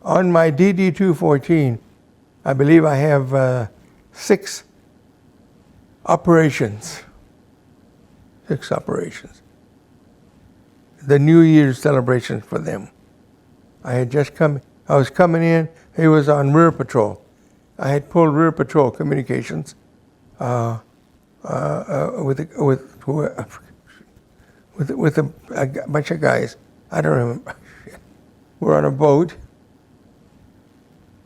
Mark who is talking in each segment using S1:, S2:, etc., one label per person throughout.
S1: On my DD-214, I believe I have 6 operations. 6 operations. The New Year's celebration for them. I was coming in, he was on rear patrol. I had pulled rear patrol communications with a bunch of guys. I don't remember. We're on a boat.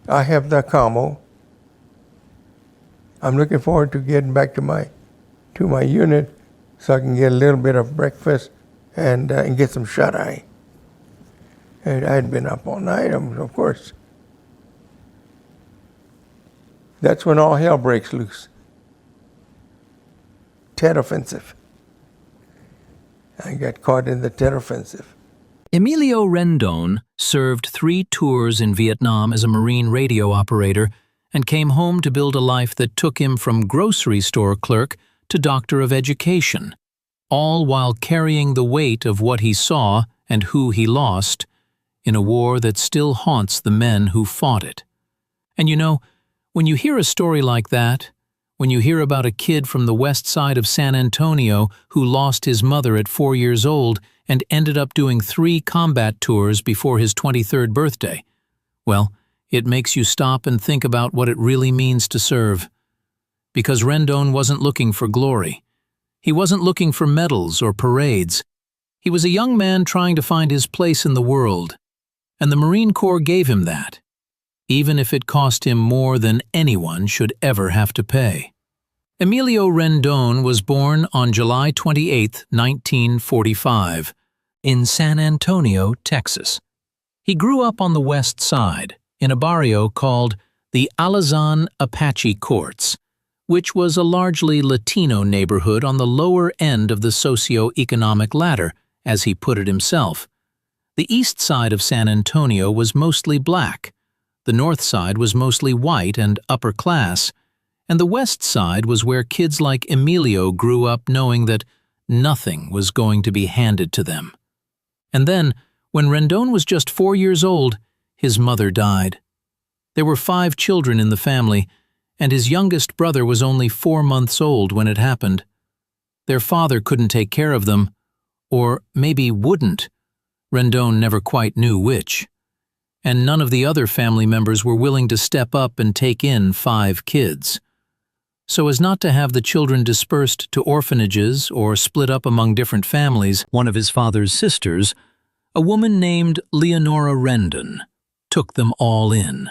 S1: I have the commo. I'm looking forward to getting back to my unit so I can get a little bit of breakfast and get some shut-eye. And I had been up all night, of course. That's when all hell breaks loose. Tet Offensive. I got caught in the Tet Offensive.
S2: Emilio Rendon served 3 tours in Vietnam as a Marine radio operator and came home to build a life that took him from grocery store clerk to doctor of education, all while carrying the weight of what he saw and who he lost in a war that still haunts the men who fought it. And you know, when you hear a story like that, when you hear about a kid from the west side of San Antonio who lost his mother at 4 years old and ended up doing 3 combat tours before his 23rd birthday, well, it makes you stop and think about what it really means to serve. Because Rendon wasn't looking for glory. He wasn't looking for medals or parades. He was a young man trying to find his place in the world, and the Marine Corps gave him that, even if it cost him more than anyone should ever have to pay. Emilio Rendon was born on July 28, 1945, in San Antonio, Texas. He grew up on the west side, in a barrio called the Alazan Apache Courts, which was a largely Latino neighborhood on the lower end of the socio-economic ladder, as he put it himself. The east side of San Antonio was mostly black, the north side was mostly white and upper class, and the west side was where kids like Emilio grew up knowing that nothing was going to be handed to them. And then, when Rendon was just 4 years old, his mother died. There were 5 children in the family, and his youngest brother was only 4 months old when it happened. Their father couldn't take care of them, or maybe wouldn't. Rendon never quite knew which. And none of the other family members were willing to step up and take in 5 kids. So as not to have the children dispersed to orphanages or split up among different families, one of his father's sisters, a woman named Leonora Rendon, took them all in.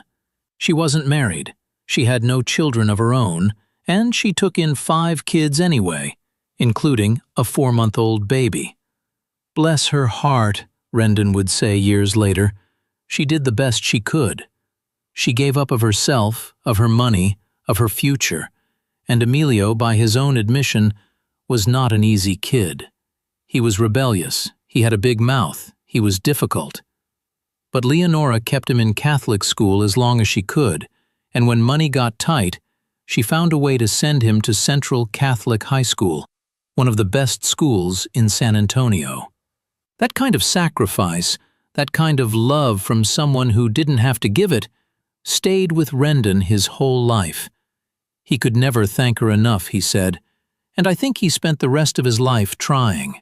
S2: She wasn't married, she had no children of her own, and she took in 5 kids anyway, including a 4-month-old baby. Bless her heart, Rendon would say years later. She did the best she could. She gave up of herself, of her money, of her future, and Emilio, by his own admission, was not an easy kid. He was rebellious, he had a big mouth, he was difficult. But Leonora kept him in Catholic school as long as she could, and when money got tight, she found a way to send him to Central Catholic High School, one of the best schools in San Antonio. That kind of sacrifice, that kind of love from someone who didn't have to give it, stayed with Rendon his whole life. He could never thank her enough, he said, and I think he spent the rest of his life trying.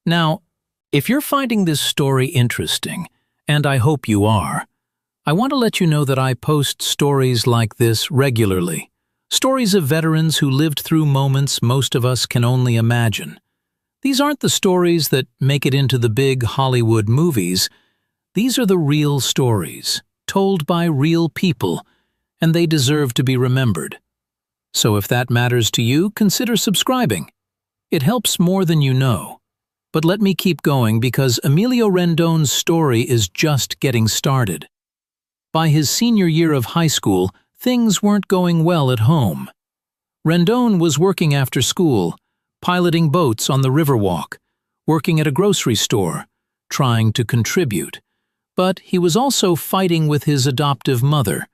S2: Now, if you're finding this story interesting, and I hope you are, I want to let you know that I post stories like this regularly. Stories of veterans who lived through moments most of us can only imagine. These aren't the stories that make it into the big Hollywood movies. These are the real stories, told by real people, and they deserve to be remembered. So if that matters to you, consider subscribing. It helps more than you know. But let me keep going because Emilio Rendon's story is just getting started. By his senior year of high school, things weren't going well at home. Rendon was working after school, piloting boats on the Riverwalk, working at a grocery store, trying to contribute. But he was also fighting with his adoptive mother,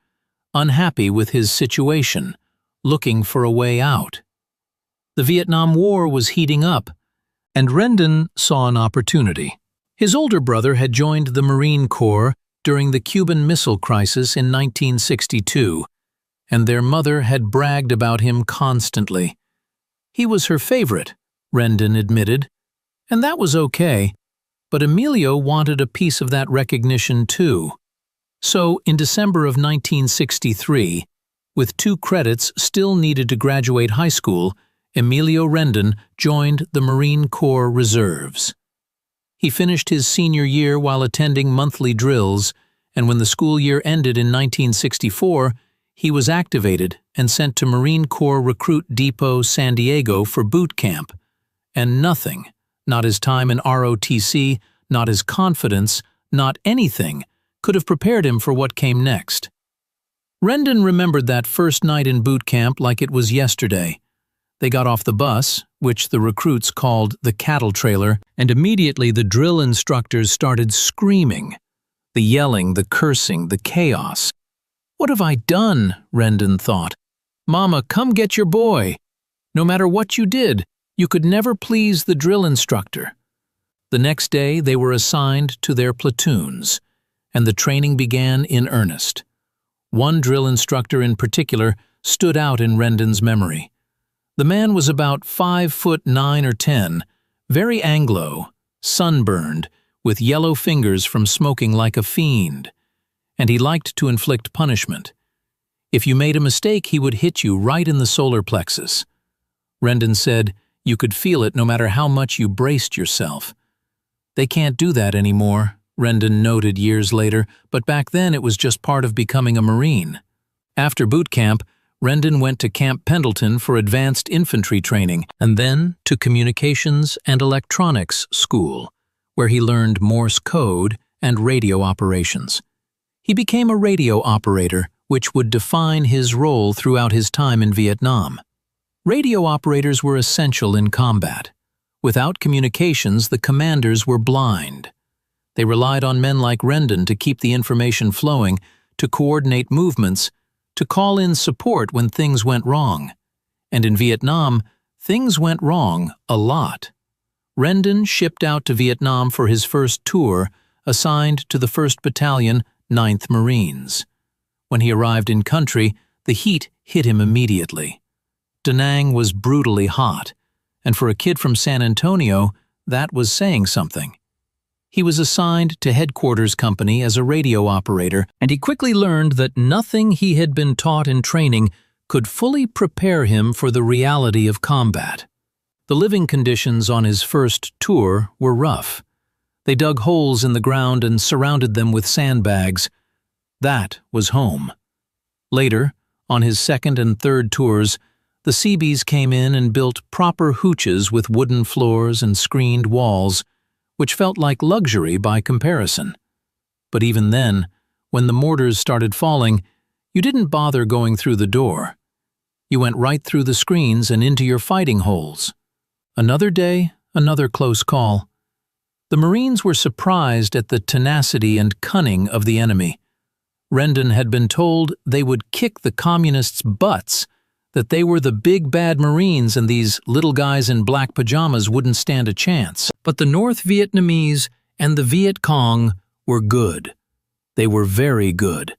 S2: unhappy with his situation, looking for a way out. The Vietnam War was heating up, and Rendon saw an opportunity. His older brother had joined the Marine Corps during the Cuban Missile Crisis in 1962, and their mother had bragged about him constantly. He was her favorite, Rendon admitted, and that was okay, but Emilio wanted a piece of that recognition too. So, in December of 1963, with 2 credits still needed to graduate high school, Emilio Rendon joined the Marine Corps Reserves. He finished his senior year while attending monthly drills, and when the school year ended in 1964, he was activated and sent to Marine Corps Recruit Depot San Diego for boot camp. And nothing, not his time in ROTC, not his confidence, not anything, could have prepared him for what came next. Rendon remembered that first night in boot camp like it was yesterday. They got off the bus, which the recruits called the cattle trailer, and immediately the drill instructors started screaming. The yelling, the cursing, the chaos. What have I done? Rendon thought. Mama, come get your boy. No matter what you did, you could never please the drill instructor. The next day they were assigned to their platoons, and the training began in earnest. One drill instructor in particular stood out in Rendon's memory. The man was about 5'9" or 10, very Anglo, sunburned, with yellow fingers from smoking like a fiend. And he liked to inflict punishment. If you made a mistake, he would hit you right in the solar plexus. Rendon said you could feel it no matter how much you braced yourself. They can't do that anymore, Rendon noted years later, but back then it was just part of becoming a Marine. After boot camp, Rendon went to Camp Pendleton for advanced infantry training and then to Communications and Electronics School, where he learned Morse code and radio operations. He became a radio operator, which would define his role throughout his time in Vietnam. Radio operators were essential in combat. Without communications, the commanders were blind. They relied on men like Rendon to keep the information flowing, to coordinate movements, to call in support when things went wrong. And in Vietnam, things went wrong a lot. Rendon shipped out to Vietnam for his first tour, assigned to the 1st Battalion, 9th Marines. When he arrived in country, the heat hit him immediately. Da Nang was brutally hot, and for a kid from San Antonio, that was saying something. He was assigned to Headquarters Company as a radio operator, and he quickly learned that nothing he had been taught in training could fully prepare him for the reality of combat. The living conditions on his first tour were rough. They dug holes in the ground and surrounded them with sandbags. That was home. Later, on his 2nd and 3rd tours, the Seabees came in and built proper hooches with wooden floors and screened walls, which felt like luxury by comparison. But even then, when the mortars started falling, you didn't bother going through the door. You went right through the screens and into your fighting holes. Another day, another close call. The Marines were surprised at the tenacity and cunning of the enemy. Rendon had been told they would kick the communists' butts, that they were the big bad Marines and these little guys in black pajamas wouldn't stand a chance. But the North Vietnamese and the Viet Cong were good. They were very good.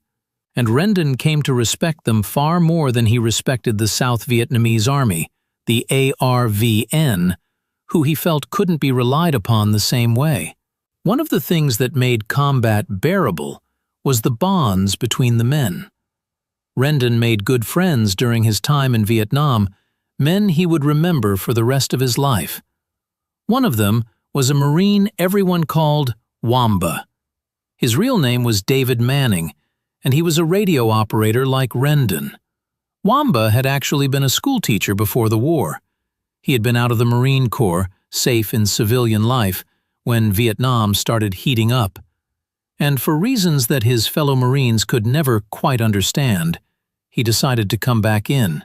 S2: And Rendon came to respect them far more than he respected the South Vietnamese Army, the ARVN, who he felt couldn't be relied upon the same way. One of the things that made combat bearable was the bonds between the men. Rendon made good friends during his time in Vietnam, men he would remember for the rest of his life. One of them was a Marine everyone called Wamba. His real name was David Manning, and he was a radio operator like Rendon. Wamba had actually been a schoolteacher before the war. He had been out of the Marine Corps, safe in civilian life, when Vietnam started heating up. And for reasons that his fellow Marines could never quite understand, he decided to come back in.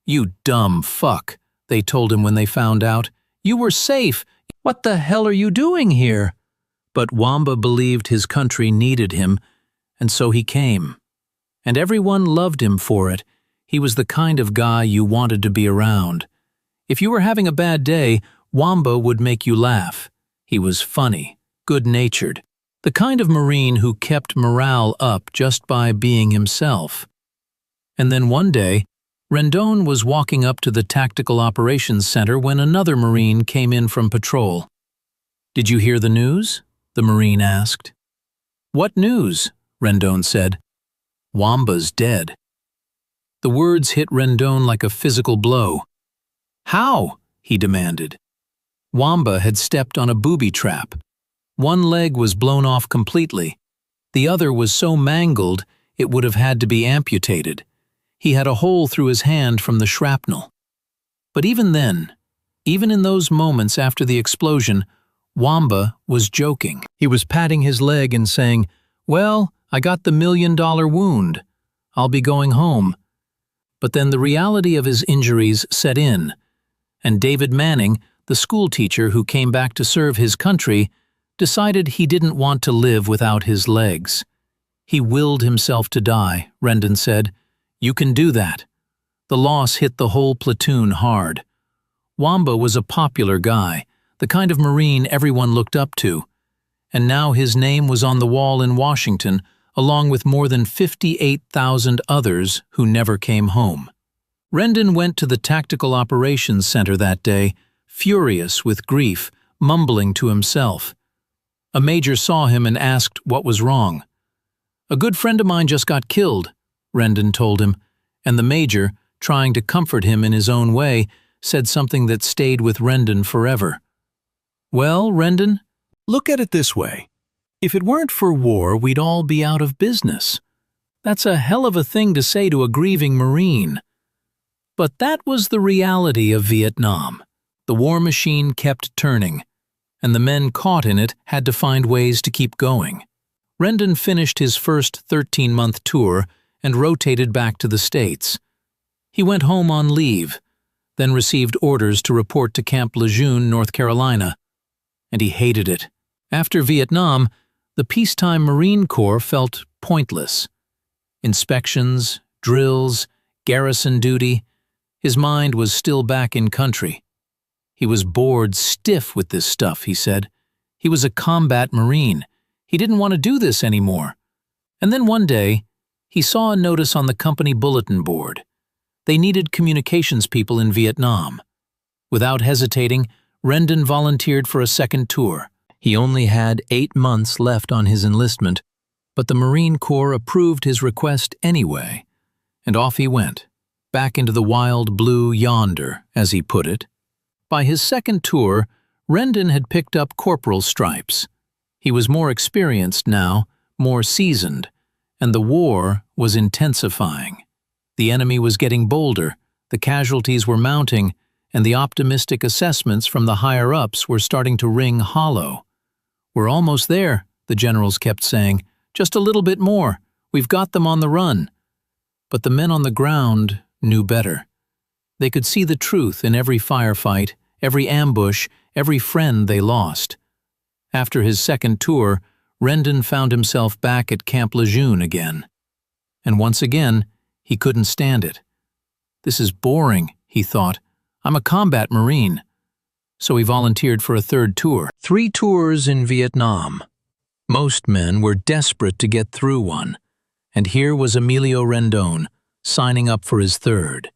S2: "You dumb fuck," they told him when they found out. "You were safe. What the hell are you doing here?" But Wamba believed his country needed him, and so he came. And everyone loved him for it. He was the kind of guy you wanted to be around. If you were having a bad day, Wamba would make you laugh. He was funny, good-natured. The kind of Marine who kept morale up just by being himself. And then one day, Rendon was walking up to the Tactical Operations Center when another Marine came in from patrol. "Did you hear the news?" the Marine asked. "What news?" Rendon said. "Wamba's dead." The words hit Rendon like a physical blow. "How?" he demanded. Wamba had stepped on a booby trap. One leg was blown off completely. The other was so mangled it would have had to be amputated. He had a hole through his hand from the shrapnel. But even then, even in those moments after the explosion, Wamba was joking. He was patting his leg and saying, "Well, I got the $1 million wound. I'll be going home." But then the reality of his injuries set in, and David Manning, the school teacher who came back to serve his country, decided he didn't want to live without his legs. He willed himself to die, Rendon said. "You can do that." The loss hit the whole platoon hard. Wamba was a popular guy, the kind of Marine everyone looked up to, and now his name was on the wall in Washington, along with more than 58,000 others who never came home. Rendon went to the Tactical Operations Center that day, furious with grief, mumbling to himself. A major saw him and asked what was wrong. "A good friend of mine just got killed," Rendon told him, and the major, trying to comfort him in his own way, said something that stayed with Rendon forever. "Well, Rendon, look at it this way. If it weren't for war, we'd all be out of business. That's a hell of a thing to say to a grieving Marine." But that was the reality of Vietnam. The war machine kept turning, and the men caught in it had to find ways to keep going. Rendon finished his first 13-month tour and rotated back to the States. He went home on leave, then received orders to report to Camp Lejeune, North Carolina. And he hated it. After Vietnam, the peacetime Marine Corps felt pointless. Inspections, drills, garrison duty. His mind was still back in country. He was bored stiff with this stuff, he said. He was a combat Marine. He didn't want to do this anymore. And then one day, he saw a notice on the company bulletin board. They needed communications people in Vietnam. Without hesitating, Rendon volunteered for a second tour. He only had 8 months left on his enlistment, but the Marine Corps approved his request anyway, and off he went, back into the wild blue yonder, as he put it. By his second tour, Rendon had picked up corporal stripes. He was more experienced now, more seasoned, and the war was intensifying. The enemy was getting bolder, the casualties were mounting, and the optimistic assessments from the higher-ups were starting to ring hollow. "We're almost there," the generals kept saying. "Just a little bit more. We've got them on the run." But the men on the ground knew better. They could see the truth in every firefight, every ambush, every friend they lost. After his second tour, Rendon found himself back at Camp Lejeune again. And once again, he couldn't stand it. "This is boring," he thought. "I'm a combat Marine." So he volunteered for a third tour. 3 tours in Vietnam. Most men were desperate to get through one. And here was Emilio Rendon, signing up for his third.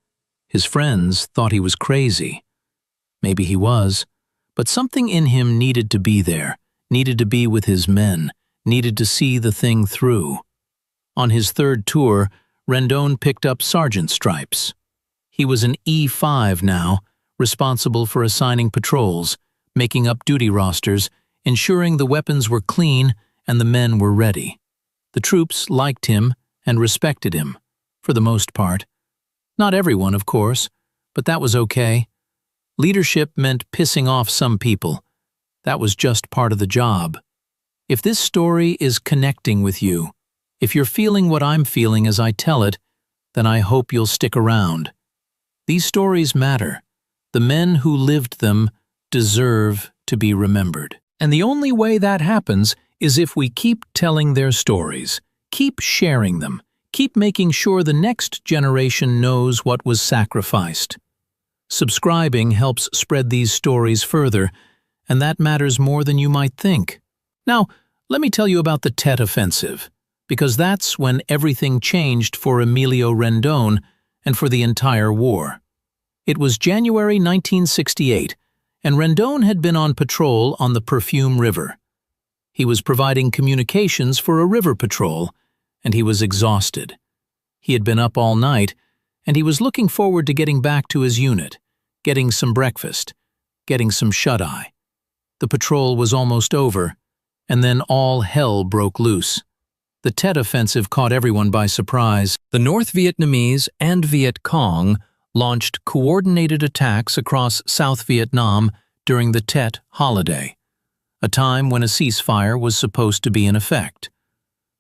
S2: His friends thought he was crazy. Maybe he was, but something in him needed to be there, needed to be with his men, needed to see the thing through. On his third tour, Rendon picked up sergeant stripes. He was an E5 now, responsible for assigning patrols, making up duty rosters, ensuring the weapons were clean and the men were ready. The troops liked him and respected him, for the most part. Not everyone, of course, but that was okay. Leadership meant pissing off some people. That was just part of the job. If this story is connecting with you, if you're feeling what I'm feeling as I tell it, then I hope you'll stick around. These stories matter. The men who lived them deserve to be remembered. And the only way that happens is if we keep telling their stories, keep sharing them, keep making sure the next generation knows what was sacrificed. Subscribing helps spread these stories further, and that matters more than you might think. Now, Let me tell you about the Tet Offensive, because that's when everything changed for Emilio Rendon and for the entire war. It was January 1968, and Rendon had been on patrol on the Perfume River. He was providing communications for a river patrol, and he was exhausted. He had been up all night, and he was looking forward to getting back to his unit, getting some breakfast, getting some shut-eye. The patrol was almost over, and then all hell broke loose. The Tet Offensive caught everyone by surprise. The North Vietnamese and Viet Cong launched coordinated attacks across South Vietnam during the Tet holiday, a time when a ceasefire was supposed to be in effect.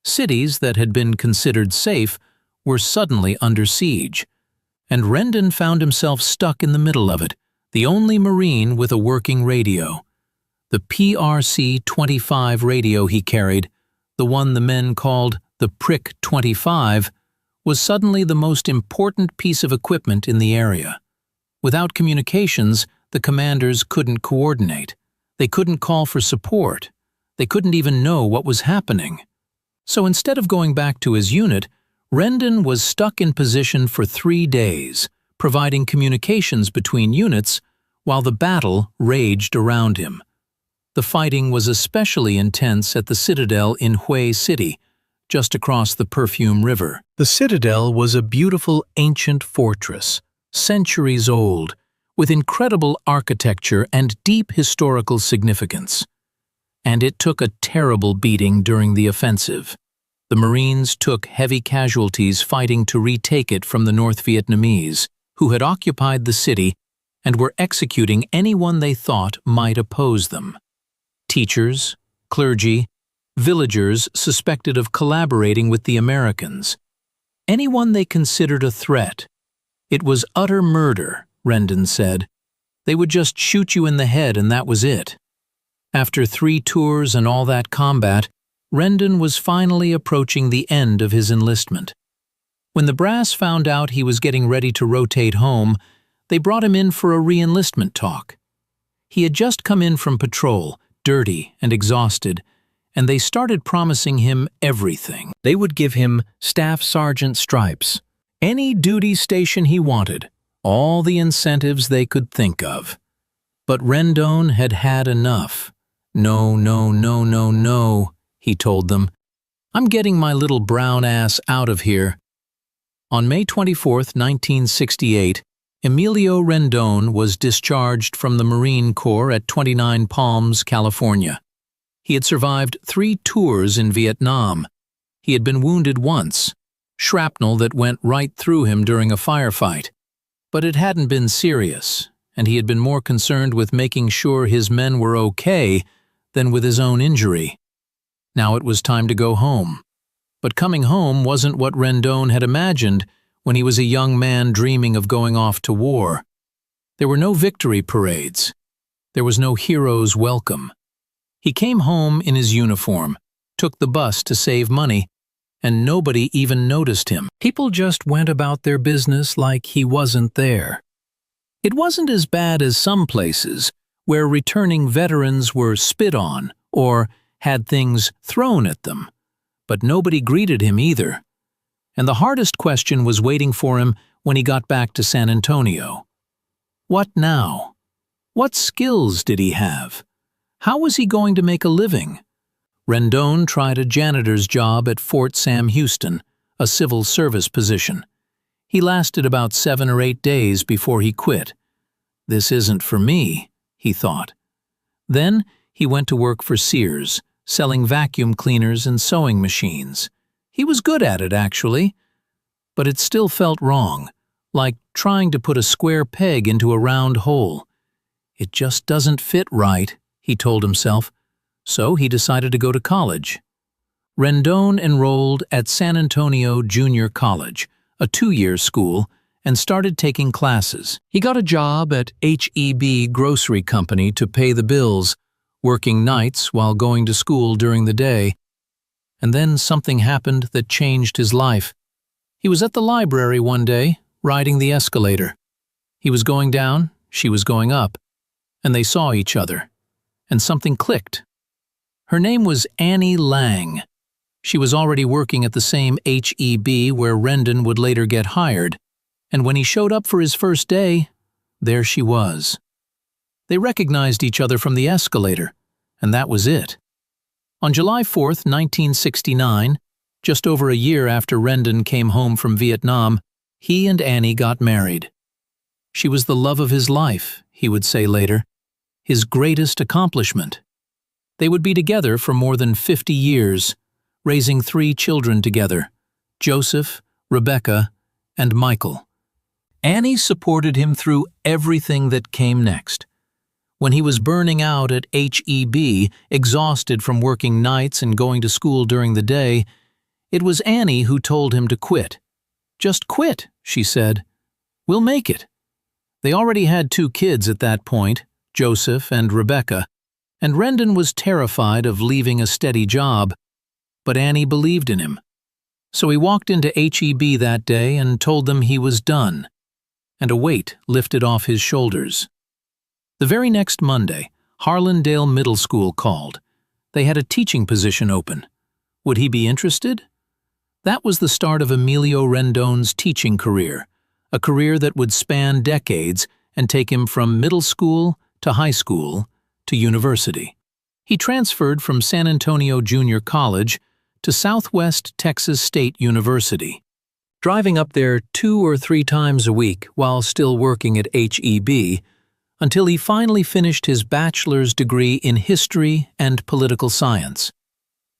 S2: Cities that had been considered safe were suddenly under siege, and Rendon found himself stuck in the middle of it, the only Marine with a working radio. The PRC-25 radio he carried, the one the men called the Prick 25, was suddenly the most important piece of equipment in the area. Without communications, the commanders couldn't coordinate. They couldn't call for support. They couldn't even know what was happening. So instead of going back to his unit, Rendon was stuck in position for 3 days, providing communications between units while the battle raged around him. The fighting was especially intense at the Citadel in Hue City, just across the Perfume River. The Citadel was a beautiful ancient fortress, centuries old, with incredible architecture and deep historical significance. And it took a terrible beating during the offensive. The Marines took heavy casualties fighting to retake it from the North Vietnamese, who had occupied the city and were executing anyone they thought might oppose them. Teachers, clergy, villagers suspected of collaborating with the Americans. Anyone they considered a threat. It was utter murder, Rendon said. They would just shoot you in the head and that was it. After 3 tours and all that combat, Rendon was finally approaching the end of his enlistment. When the brass found out he was getting ready to rotate home, they brought him in for a re-enlistment talk. He had just come in from patrol, dirty and exhausted, and they started promising him everything. They would give him staff sergeant stripes, any duty station he wanted, all the incentives they could think of. But Rendon had had enough. No, no, no, no, no, he told them. I'm getting my little brown ass out of here. On May 24, 1968, Emilio Rendon was discharged from the Marine Corps at 29 Palms, California. He had survived 3 tours in Vietnam. He had been wounded once, shrapnel that went right through him during a firefight. But it hadn't been serious, and he had been more concerned with making sure his men were okay than with his own injury. Now it was time to go home. But coming home wasn't what Rendon had imagined when he was a young man dreaming of going off to war. There were no victory parades. There was no hero's welcome. He came home in his uniform, took the bus to save money, and nobody even noticed him. People just went about their business like he wasn't there. It wasn't as bad as some places where returning veterans were spit on or had things thrown at them, but nobody greeted him either. And the hardest question was waiting for him when he got back to San Antonio. What now? What skills did he have? How was he going to make a living? Rendon tried a janitor's job at Fort Sam Houston, a civil service position. He lasted about 7 or 8 days before he quit. This isn't for me, he thought. Then he went to work for Sears, selling vacuum cleaners and sewing machines. He was good at it, actually, but it still felt wrong, like trying to put a square peg into a round hole. It just doesn't fit right, he told himself, so he decided to go to college. Rendon enrolled at San Antonio Junior College, a 2-year school, and started taking classes. He got a job at H-E-B Grocery Company to pay the bills, working nights while going to school during the day. And then something happened that changed his life. He was at the library one day, riding the escalator. He was going down, she was going up, and they saw each other, and something clicked. Her name was Annie Lang. She was already working at the same HEB where Rendon would later get hired, and when he showed up for his first day, there she was. They recognized each other from the escalator, and that was it. On July 4th, 1969, just over a year after Rendon came home from Vietnam, he and Annie got married. She was the love of his life, he would say later, his greatest accomplishment. They would be together for more than 50 years, raising 3 children together, Joseph, Rebecca, and Michael. Annie supported him through everything that came next. When he was burning out at HEB, exhausted from working nights and going to school during the day, it was Annie who told him to quit. "Just quit," she said. "We'll make it." They already had 2 kids at that point, Joseph and Rebecca, and Rendon was terrified of leaving a steady job, but Annie believed in him. So he walked into HEB that day and told them he was done, and a weight lifted off his shoulders. The very next Monday, Harlandale Middle School called. They had a teaching position open. Would he be interested? That was the start of Emilio Rendon's teaching career, a career that would span decades and take him from middle school to high school to university. He transferred from San Antonio Junior College to Southwest Texas State University, driving up there 2 or 3 times a week while still working at HEB, until he finally finished his bachelor's degree in history and political science.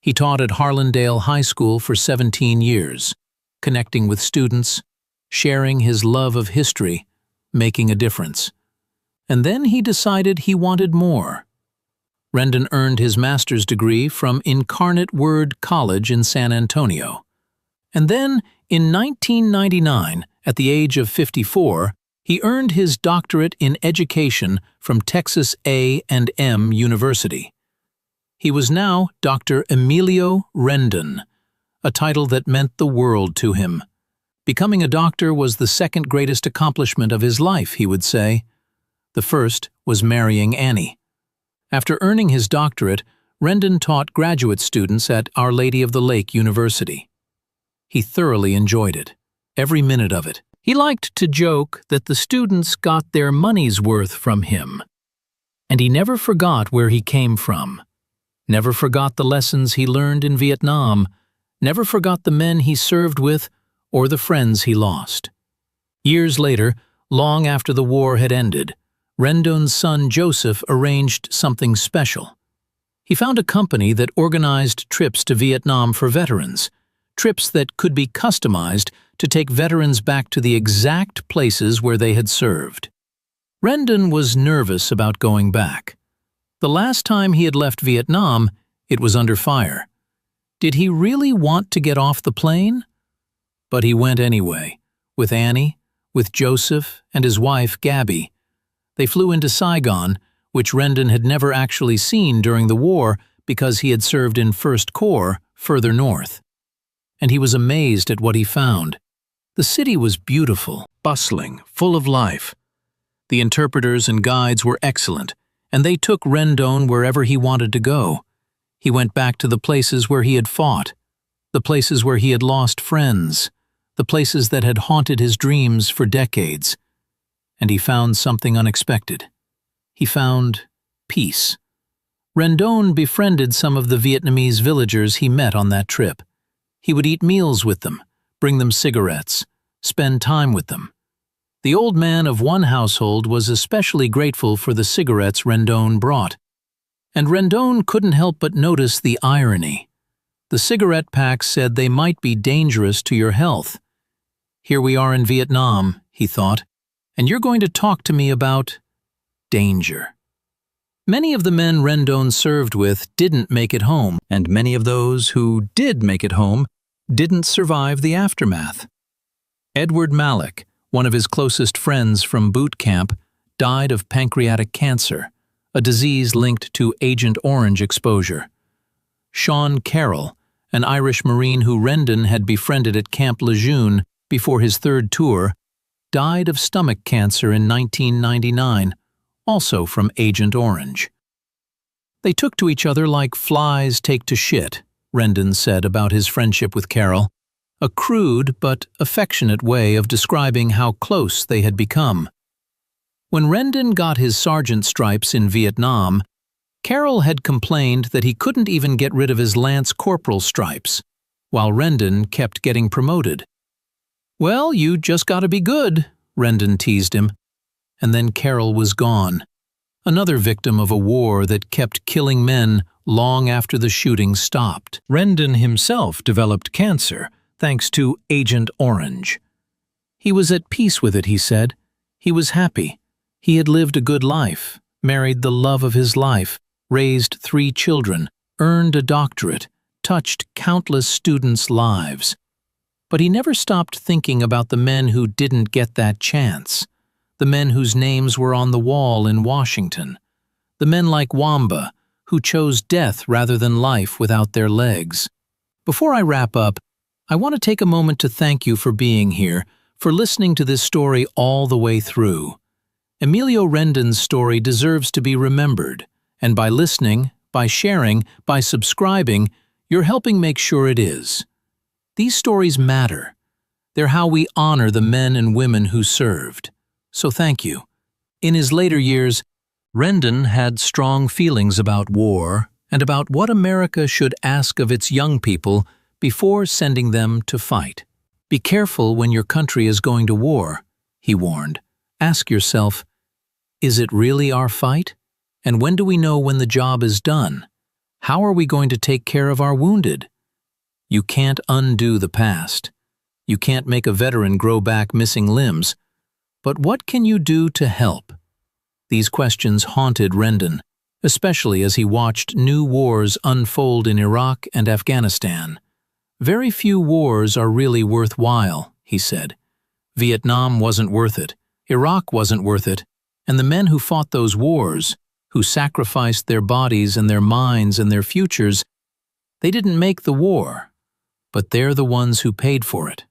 S2: He taught at Harlandale High School for 17 years, connecting with students, sharing his love of history, making a difference. And then he decided he wanted more. Rendon earned his master's degree from Incarnate Word College in San Antonio. And then, in 1999, at the age of 54, he earned his doctorate in education from Texas A&M University. He was now Dr. Emilio Rendon, a title that meant the world to him. Becoming a doctor was the second greatest accomplishment of his life, he would say. The first was marrying Annie. After earning his doctorate, Rendon taught graduate students at Our Lady of the Lake University. He thoroughly enjoyed it, every minute of it. He liked to joke that the students got their money's worth from him. And he never forgot where he came from, never forgot the lessons he learned in Vietnam, never forgot the men he served with or the friends he lost. Years later, long after the war had ended, Rendon's son Joseph arranged something special. He found a company that organized trips to Vietnam for veterans, trips that could be customized to take veterans back to the exact places where they had served. Rendon was nervous about going back. The last time he had left Vietnam, it was under fire. Did he really want to get off the plane? But he went anyway, with Annie, with Joseph, and his wife, Gabby. They flew into Saigon, which Rendon had never actually seen during the war because he had served in First Corps further north. And he was amazed at what he found. The city was beautiful, bustling, full of life. The interpreters and guides were excellent, and they took Rendon wherever he wanted to go. He went back to the places where he had fought, the places where he had lost friends, the places that had haunted his dreams for decades. And he found something unexpected. He found peace. Rendon befriended some of the Vietnamese villagers he met on that trip. He would eat meals with them, bring them cigarettes, spend time with them. The old man of one household was especially grateful for the cigarettes Rendon brought. And Rendon couldn't help but notice the irony. The cigarette packs said they might be dangerous to your health. Here we are in Vietnam, he thought, and you're going to talk to me about danger. Many of the men Rendon served with didn't make it home, and many of those who did make it home didn't survive the aftermath. Edward Malik, one of his closest friends from boot camp, died of pancreatic cancer, a disease linked to Agent Orange exposure. Sean Carroll, an Irish Marine who Rendon had befriended at Camp Lejeune before his third tour, died of stomach cancer in 1999, also from Agent Orange. They took to each other like flies take to shit, Rendon said about his friendship with Carol, a crude but affectionate way of describing how close they had become. When Rendon got his sergeant stripes in Vietnam, Carol had complained that he couldn't even get rid of his lance corporal stripes, while Rendon kept getting promoted. "Well, you just gotta be good," Rendon teased him. And then Carol was gone, another victim of a war that kept killing men long after the shooting stopped. Rendon himself developed cancer, thanks to Agent Orange. He was at peace with it, he said. He was happy. He had lived a good life, married the love of his life, raised 3 children, earned a doctorate, touched countless students' lives. But he never stopped thinking about the men who didn't get that chance, the men whose names were on the wall in Washington, the men like Wamba, who chose death rather than life without their legs. Before I wrap up, I want to take a moment to thank you for being here, for listening to this story all the way through. Emilio Rendon's story deserves to be remembered, and by listening, by sharing, by subscribing, you're helping make sure it is. These stories matter. They're how we honor the men and women who served. So thank you. In his later years, Rendon had strong feelings about war and about what America should ask of its young people before sending them to fight. Be careful when your country is going to war, he warned. Ask yourself, is it really our fight? And when do we know when the job is done? How are we going to take care of our wounded? You can't undo the past. You can't make a veteran grow back missing limbs. But what can you do to help? These questions haunted Rendon, especially as he watched new wars unfold in Iraq and Afghanistan. Very few wars are really worthwhile, he said. Vietnam wasn't worth it, Iraq wasn't worth it, and the men who fought those wars, who sacrificed their bodies and their minds and their futures, they didn't make the war, but they're the ones who paid for it.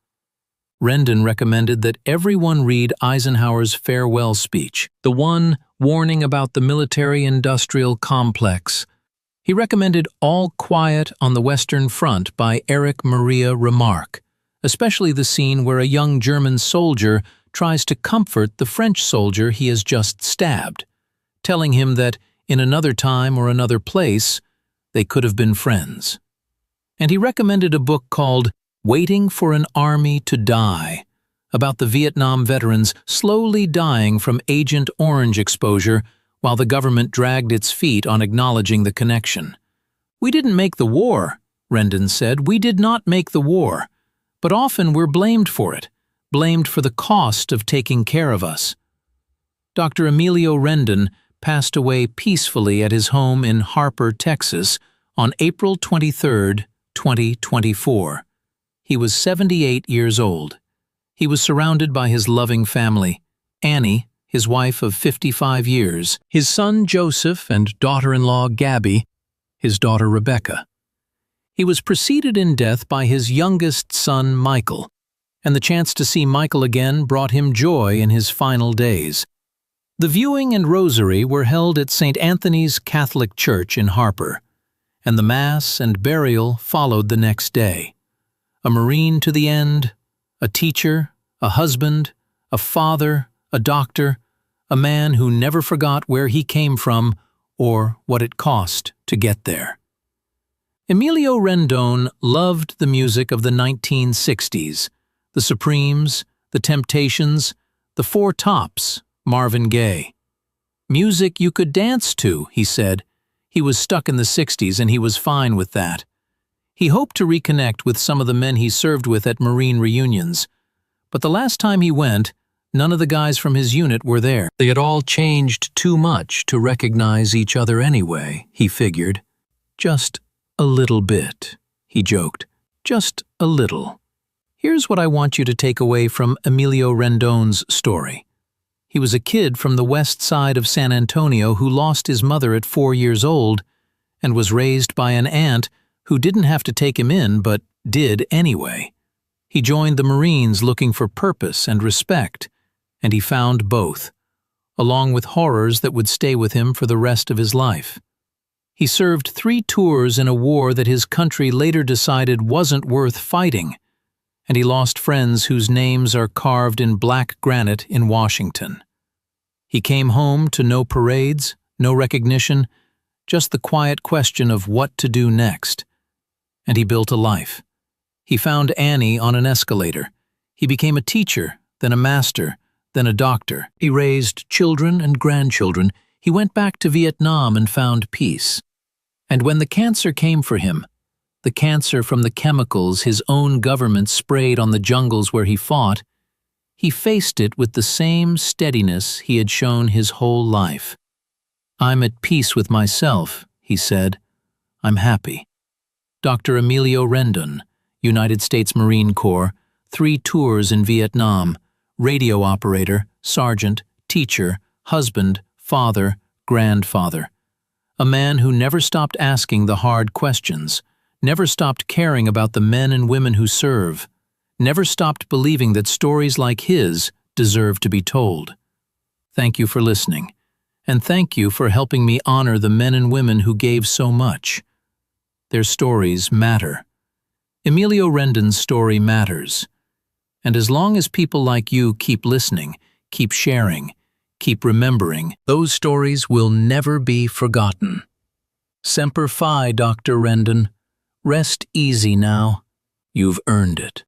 S2: Rendon recommended that everyone read Eisenhower's farewell speech, the one warning about the military-industrial complex. He recommended All Quiet on the Western Front by Erich Maria Remarque, especially the scene where a young German soldier tries to comfort the French soldier he has just stabbed, telling him that in another time or another place, they could have been friends. And he recommended a book called Waiting for an Army to Die, about the Vietnam veterans slowly dying from Agent Orange exposure while the government dragged its feet on acknowledging the connection. "We didn't make the war," Rendon said. "We did not make the war. But often we're blamed for it, blamed for the cost of taking care of us." Dr. Emilio Rendon passed away peacefully at his home in Harper, Texas, on April 23, 2024. He was 78 years old. He was surrounded by his loving family, Annie, his wife of 55 years, his son Joseph and daughter-in-law Gabby, his daughter Rebecca. He was preceded in death by his youngest son Michael, and the chance to see Michael again brought him joy in his final days. The viewing and rosary were held at St. Anthony's Catholic Church in Harper, and the Mass and burial followed the next day. A Marine to the end, a teacher, a husband, a father, a doctor, a man who never forgot where he came from or what it cost to get there. Emilio Rendon loved the music of the 1960s, the Supremes, the Temptations, the Four Tops, Marvin Gaye. Music you could dance to, he said. He was stuck in the 60s and he was fine with that. He hoped to reconnect with some of the men he served with at Marine reunions, but the last time he went, none of the guys from his unit were there. They had all changed too much to recognize each other anyway, he figured. Just a little bit, he joked. Just a little. Here's what I want you to take away from Emilio Rendon's story. He was a kid from the west side of San Antonio who lost his mother at 4 years old and was raised by an aunt who didn't have to take him in but did anyway. He joined the Marines looking for purpose and respect, and he found both, along with horrors that would stay with him for the rest of his life. He served 3 tours in a war that his country later decided wasn't worth fighting, and he lost friends whose names are carved in black granite in Washington. He came home to no parades, no recognition, just the quiet question of what to do next. And he built a life. He found Annie on an escalator. He became a teacher, then a master, then a doctor. He raised children and grandchildren. He went back to Vietnam and found peace. And when the cancer came for him, the cancer from the chemicals his own government sprayed on the jungles where he fought, he faced it with the same steadiness he had shown his whole life. "I'm at peace with myself," he said. "I'm happy." Dr. Emilio Rendon, United States Marine Corps, 3 tours in Vietnam, radio operator, sergeant, teacher, husband, father, grandfather. A man who never stopped asking the hard questions, never stopped caring about the men and women who serve, never stopped believing that stories like his deserve to be told. Thank you for listening, and thank you for helping me honor the men and women who gave so much. Their stories matter. Emilio Rendon's story matters. And as long as people like you keep listening, keep sharing, keep remembering, those stories will never be forgotten. Semper Fi, Dr. Rendon. Rest easy now. You've earned it.